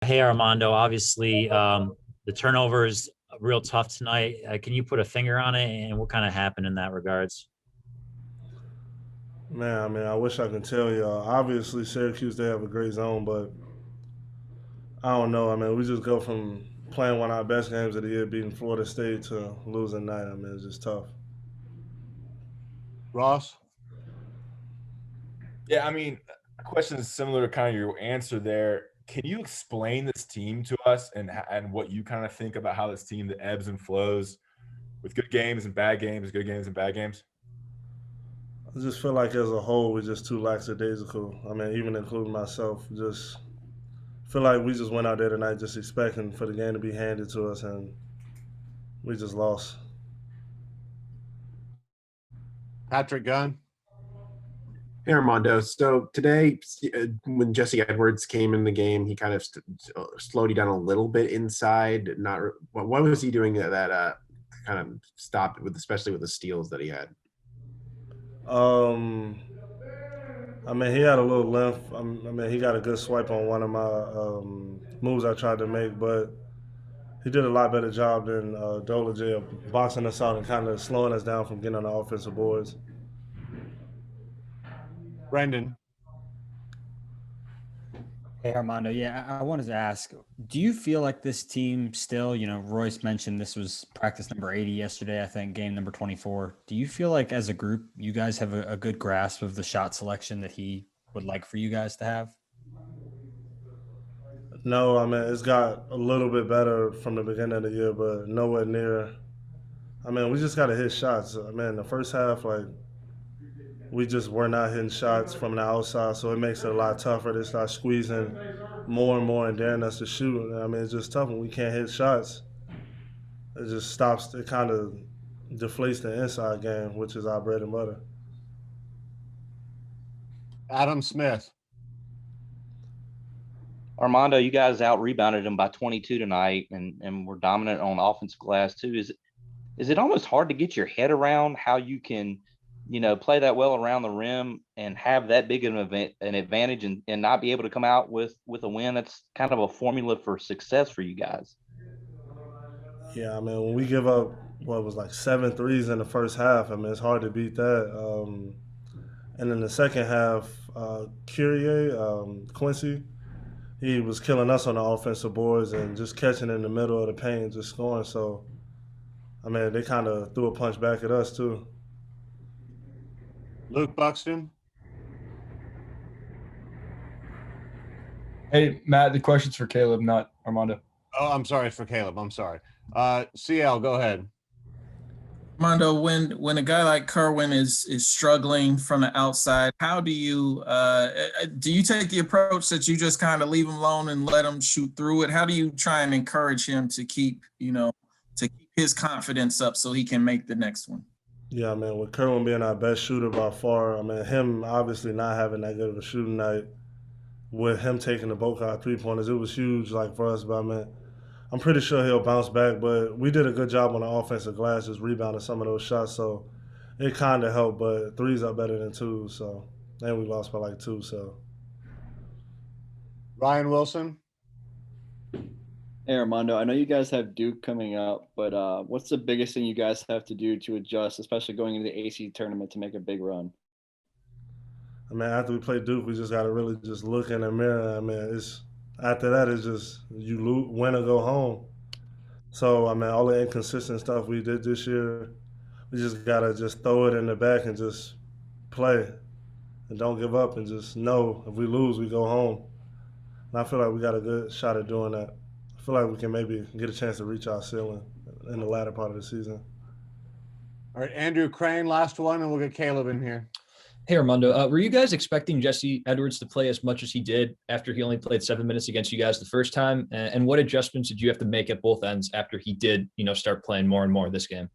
Hey, Armando, obviously, the turnover is real tough tonight. Can you put a finger on it and what kind of happened in that regards? Man, I mean, I wish I could tell you. Obviously, Syracuse they have a great zone, but I don't know. I mean, we just go from playing one of our best games of the year, beating Florida State, to losing night. I mean, it's just tough. Ross? Yeah, I mean, a question is similar to kind of your answer there. Can you explain this team to us and what you kind of think about how this team the ebbs and flows with good games and bad games, good games and bad games? I just feel like as a whole, we're just too lackadaisical. I mean, even including myself, just feel like we just went out there tonight just expecting for the game to be handed to us, and we just lost. Patrick Gunn? Hey Armando. So today, when Jesse Edwards came in the game, he kind of slowed you down a little bit inside. Not what was he doing that kind of stopped with, especially with the steals that he had. Um, I mean, he had a little length. I mean, he got a good swipe on one of my moves I tried to make, but he did a lot better job than Dolaj of boxing us out and kind of slowing us down from getting on the offensive boards. Brendan? Hey Armando, yeah, I wanted to ask, do you feel like this team still, Royce mentioned this was practice number 80 yesterday, I think game number 24. Do you feel like as a group, you guys have a good grasp of the shot selection that he would like for you guys to have? No, I mean, it's got a little bit better from the beginning of the year, but nowhere near. I mean, we just got to hit shots. I mean, the first half, like, we just were not hitting shots from the outside, so it makes it a lot tougher. They start squeezing more and more and daring us to shoot. I mean, it's just tough when we can't hit shots. It just stops. It kind of deflates the inside game, which is our bread and butter. Adam Smith? Armando, you guys out rebounded them by 22 tonight, and were dominant on offensive glass too. Is it almost hard to get your head around how you can, play that well around the rim and have that big of an advantage and not be able to come out with a win? That's kind of a formula for success for you guys. Yeah, I mean, when we give up what was like seven threes in the first half, I mean, it's hard to beat that. And in the second half, Curie, Quincy, he was killing us on the offensive boards and just catching in the middle of the paint and just scoring. So, I mean, they kind of threw a punch back at us too. Luke Buxton? Hey, Matt, the question's for Caleb, not Armando. Oh, I'm sorry, for Caleb. I'm sorry. CL, go ahead. Armando, when a guy like Kerwin is struggling from the outside, how do you take the approach that you just kind of leave him alone and let him shoot through it? How do you try and encourage him to keep his confidence up so he can make the next one? Yeah, I mean, with Kerwin being our best shooter by far, I mean, him obviously not having that good of a shooting night, with him taking the bulk out 3-pointers, it was huge, like for us. But I mean, I'm pretty sure he'll bounce back. But we did a good job on the offensive glass, just rebounding some of those shots, so it kind of helped. But threes are better than twos, so and we lost by like two. So Ryan Wilson? Hey Armando, I know you guys have Duke coming up, but what's the biggest thing you guys have to do to adjust, especially going into the AC tournament to make a big run? I mean, after we play Duke, we just got to really just look in the mirror. I mean, it's after that, it's just you lose, win or go home. So I mean, all the inconsistent stuff we did this year, we just gotta just throw it in the back and just play and don't give up and just know if we lose, we go home. And I feel like we got a good shot at doing that. I feel like we can maybe get a chance to reach our ceiling in the latter part of the season. All right, Andrew Crane, last one, and we'll get Caleb in here. Hey, Armando, were you guys expecting Jesse Edwards to play as much as he did after he only played 7 minutes against you guys the first time? And what adjustments did you have to make at both ends after he did, start playing more and more this game?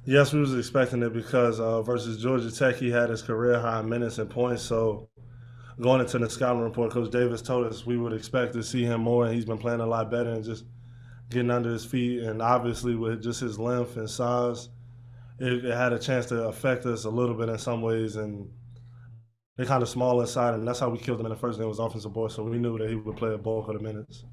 Yes, we was expecting it because versus Georgia Tech, he had his career high minutes and points. So going into the scouting report, Coach Davis told us we would expect to see him more, and he's been playing a lot better and just getting under his feet. And obviously with just his length and size, it had a chance to affect us a little bit in some ways. And they kind of small inside, and that's how we killed them in the first game was offensive board. So we knew that he would play a bulk of the minutes.